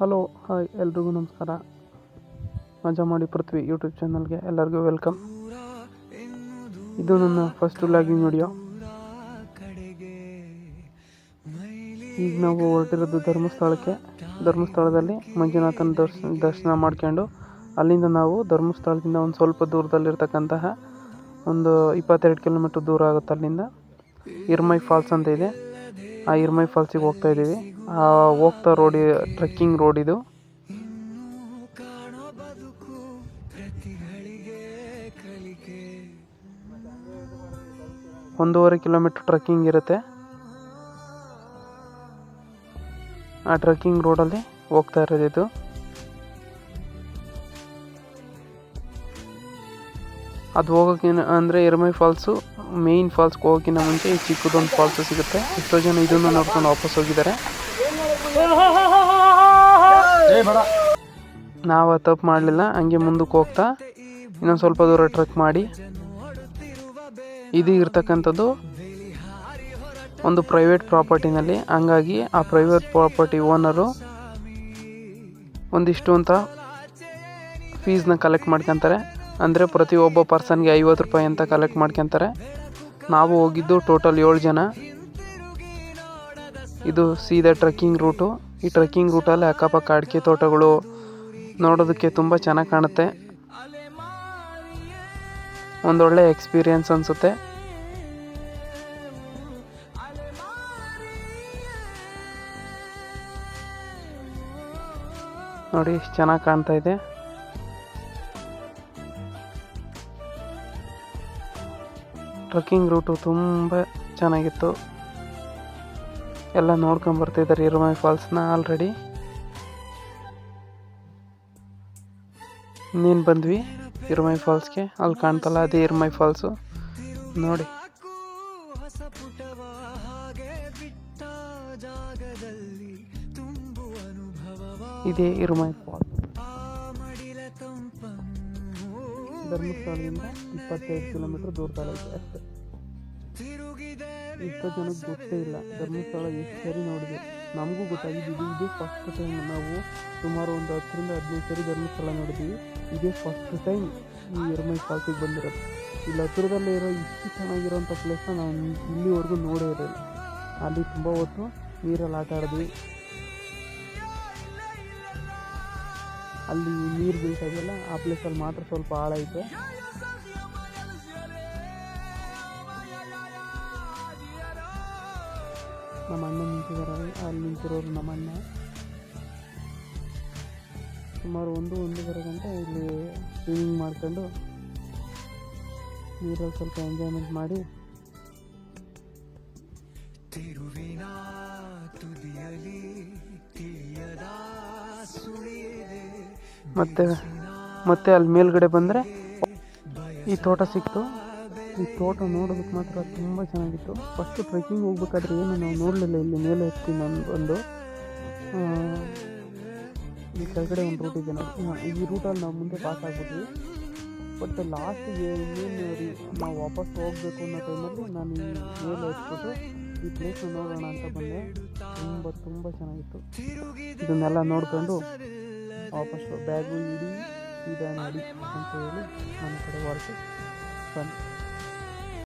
Hello hi ಎಲ್ರಿಗೂ ನಮಸ್ಕಾರ. ಮಜಾ ಮಾಡಿ ಪೃಥ್ವಿ ಯೂಟ್ಯೂಬ್ ಚಾನಲ್ಗೆ ಎಲ್ಲರಿಗೂ ವೆಲ್ಕಮ್. ಇದು ನನ್ನ ಫಸ್ಟ್ ವ್ಲಾಗಿಂಗ್ ವಿಡಿಯೋ. ಈಗ ನಾವು ಹೊರಟಿರೋದು ಧರ್ಮಸ್ಥಳದಲ್ಲಿ ಮಂಜುನಾಥನ ದರ್ಶನ ಮಾಡ್ಕೊಂಡು ಅಲ್ಲಿಂದ ನಾವು ಧರ್ಮಸ್ಥಳದಿಂದ ಒಂದು ಸ್ವಲ್ಪ ದೂರದಲ್ಲಿರ್ತಕ್ಕಂತಹ ಒಂದು 22 ಕಿಲೋಮೀಟ್ರ್ ದೂರ ಆಗುತ್ತೆ. ಅಲ್ಲಿಂದ ಇರ್ಮೈ ಫಾಲ್ಸ್ ಅಂತ ಇದೆ. ಆ ಇರ್ಮೈ ಫಾಲ್ಸಿಗೆ ಹೋಗ್ತಾ ಇದ್ದೀವಿ. ಹೋಗ್ತಾ ಟ್ರೆಕ್ಕಿಂಗ್ ರೋಡ್ ಇದು. 1.5 ಕಿಲೋಮೀಟ್ರ್ ಟ್ರೆಕ್ಕಿಂಗ್ ಇರುತ್ತೆ. ಆ ಟ್ರೆಕ್ಕಿಂಗ್ ರೋಡಲ್ಲಿ ಹೋಗ್ತಾ ಇರೋದು ಇದು. ಅದು ಹೋಗೋಕ್ಕಿಂತ ಅಂದರೆ ಇರ್ಮೈ ಫಾಲ್ಸು ಮೇಯ್ನ್ ಫಾಲ್ಸ್ಗೆ ಹೋಗೋಕ್ಕಿಂತ ಮುಂಚೆ ಈ ಚಿಕ್ಕದೊಂದು ಫಾಲ್ಸು ಸಿಗುತ್ತೆ. ಎಷ್ಟೋ ಜನ ಇದನ್ನು ನೋಡ್ಕೊಂಡು ವಾಪಸ್ ಹೋಗಿದ್ದಾರೆ. ನಾವು ತಪ್ಪು ಮಾಡಲಿಲ್ಲ, ಹಂಗೆ ಮುಂದಕ್ಕೆ ಹೋಗ್ತಾ ಇನ್ನೊಂದು ಸ್ವಲ್ಪ ದೂರ ಟ್ರೆಕ್ ಮಾಡಿ ಇದು ಇರ್ತಕ್ಕಂಥದ್ದು ಒಂದು ಪ್ರೈವೇಟ್ ಪ್ರಾಪರ್ಟಿನಲ್ಲಿ. ಹಂಗಾಗಿ ಆ ಪ್ರೈವೇಟ್ ಪ್ರಾಪರ್ಟಿ ಓನರು ಒಂದಿಷ್ಟು ಅಂತ ಫೀಸ್ನ ಕಲೆಕ್ಟ್ ಮಾಡ್ಕೊತಾರೆ. ಅಂದರೆ ಪ್ರತಿಯೊಬ್ಬ ಪರ್ಸನ್ಗೆ 50 ರೂಪಾಯಿ ಅಂತ ಕಲೆಕ್ಟ್ ಮಾಡ್ಕೊತಾರೆ. ನಾವು ಹೋಗಿದ್ದು ಟೋಟಲ್ 7 ಜನ. ಇದು ಸೀದಾ ಟ್ರೆಕ್ಕಿಂಗ್ ರೂಟು. ಈ ಟ್ರೆಕ್ಕಿಂಗ್ ರೂಟಲ್ಲಿ ಅಕ್ಕಪಕ್ಕ ಅಡಿಕೆ ತೋಟಗಳು ನೋಡೋದಕ್ಕೆ ತುಂಬ ಚೆನ್ನಾಗಿ ಕಾಣುತ್ತೆ. ಒಂದೊಳ್ಳೆ ಎಕ್ಸ್ಪೀರಿಯನ್ಸ್ ಅನಿಸುತ್ತೆ. ನೋಡಿ ಎಷ್ಟು ಚೆನ್ನಾಗಿ ಕಾಣ್ತಾ ಇದೆ. ಟ್ರೆಕ್ಕಿಂಗ್ ರೂಟು ತುಂಬ ಚೆನ್ನಾಗಿತ್ತು. ಎಲ್ಲ ನೋಡ್ಕೊಂಬರ್ತಿದ್ದಾರೆ ಇರ್ಮೈ ಫಾಲ್ಸ್ನ ಆಲ್ರೆಡಿ. ಇನ್ನೇನು ಬಂದ್ವಿ ಇರ್ಮೈ ಫಾಲ್ಸ್ಗೆ. ಅಲ್ಲಿ ಕಾಣ್ತಲ್ಲ ಅದೇ ಇರ್ಮೈ ಫಾಲ್ಸು. ನೋಡಿ ಇದೇ ಇರ್ಮೈ ಫಾಲ್ಸ್. ಧರ್ಮಸ್ಥಳದಿಂದ 22 ಕಿಲೋಮೀಟ್ರ್ ದೂರದಲ್ಲೈತೆ ಅಷ್ಟೇ. ಎಷ್ಟೋ ಜನಕ್ಕೆ ಗೊತ್ತೇ ಇಲ್ಲ ಧರ್ಮಸ್ಥಳ ಎಷ್ಟು ಸರಿ ನೋಡಿದೆ. ನಮಗೂ ಗೊತ್ತಾಗಿದ್ದು ಇದೇ ಫಸ್ಟ್ ಟೈಮ್. ನಾವು ಸುಮಾರು ಒಂದು 10 ರಿಂದ 15 ಸರಿ ಧರ್ಮಸ್ಥಳ ನೋಡಿದ್ವಿ. ಇದೇ ಫಸ್ಟ್ ಟೈಮ್ ಈ ಇರ್ಮೈ ಫಾಲ್ಸಿಗೆ ಬಂದಿರೋದು. ಇಲ್ಲಿ ಹತ್ತಿರದಲ್ಲೇ ಇರೋ ಇಷ್ಟು ಚೆನ್ನಾಗಿರೋಂಥ ಪ್ಲೇಸ್ನ ನಾವು ಇಲ್ಲಿವರೆಗೂ ನೋಡೇ ಇರಲಿಲ್ಲ. ಅಲ್ಲಿ ತುಂಬ ಹೊತ್ತು ನೀರಲ್ಲಿ ಆಟ ಆಡಿದ್ವಿ. ಅಲ್ಲಿ ನೀರು ಬೀಳ್ತಾ ಇದೆಯಲ್ಲ ಆ ಪ್ಲೇಸಲ್ಲಿ ಮಾತ್ರ ಸ್ವಲ್ಪ ಆಳ ಐತೆ. ನಮ್ಮ ಅಣ್ಣ ನಿಂತಿದ್ದಾರೆ. ಅಲ್ಲಿ ನಿಂತಿರೋರು ನಮ್ಮ ಅಣ್ಣ. ಸುಮಾರು 1-1.5 ಗಂಟೆ ಇಲ್ಲಿ ಸ್ವಿಮ್ಮಿಂಗ್ ಮಾಡ್ಕೊಂಡು ನೀರಲ್ಲಿ ಸ್ವಲ್ಪ ಎಂಜಾಯ್ಮೆಂಟ್ ಮಾಡಿ ಮತ್ತೆ ಅಲ್ಲಿ ಮೇಲ್ಗಡೆ ಬಂದರೆ ಈ ತೋಟ ಸಿಕ್ತು. ಈ ತೋಟ ನೋಡೋದಕ್ಕೆ ಮಾತ್ರ ತುಂಬ ಚೆನ್ನಾಗಿತ್ತು. ಫಸ್ಟು ಟ್ರೆಕ್ಕಿಂಗ್ ಹೋಗ್ಬೇಕಾದ್ರೆ ಏನು ನಾವು ನೋಡಲಿಲ್ಲ. ಇಲ್ಲಿ ಮೇಲೆ ಹತ್ತಿ ಒಂದು ಈ ಕೆಳಗಡೆ ಒಂದು ರೂಟ್ ಇದೆ ನೋಡಿ. ಈ ರೂಟಲ್ಲಿ ನಾವು ಮುಂದೆ ಪಾಸ್ ಆಗ್ಬಿಟ್ವಿ. ಬಟ್ ಲಾಸ್ಟಿಗೆ ನಾವು ವಾಪಸ್ ಹೋಗಬೇಕು ಅನ್ನೋ ಟೈಮಲ್ಲಿ ನಾನು ಈ ಮೇಲೆ ಹತ್ಬಿಟ್ಟು ಈ ಪ್ಲೇಸ್ನ ನೋಡೋಣ ಅಂತ ಬಂದೆ. ತುಂಬ ಚೆನ್ನಾಗಿತ್ತು. ಇದನ್ನೆಲ್ಲ ನೋಡ್ಕೊಂಡು ವಾಪಸ್ ಬ್ಯಾಗು ಇಡಿ ಸೀದಾ ನಡಿ ಅಂತ ಹೇಳಿ ನನ್ನ ಕಡೆ ಹೊರಟು ಬಂದು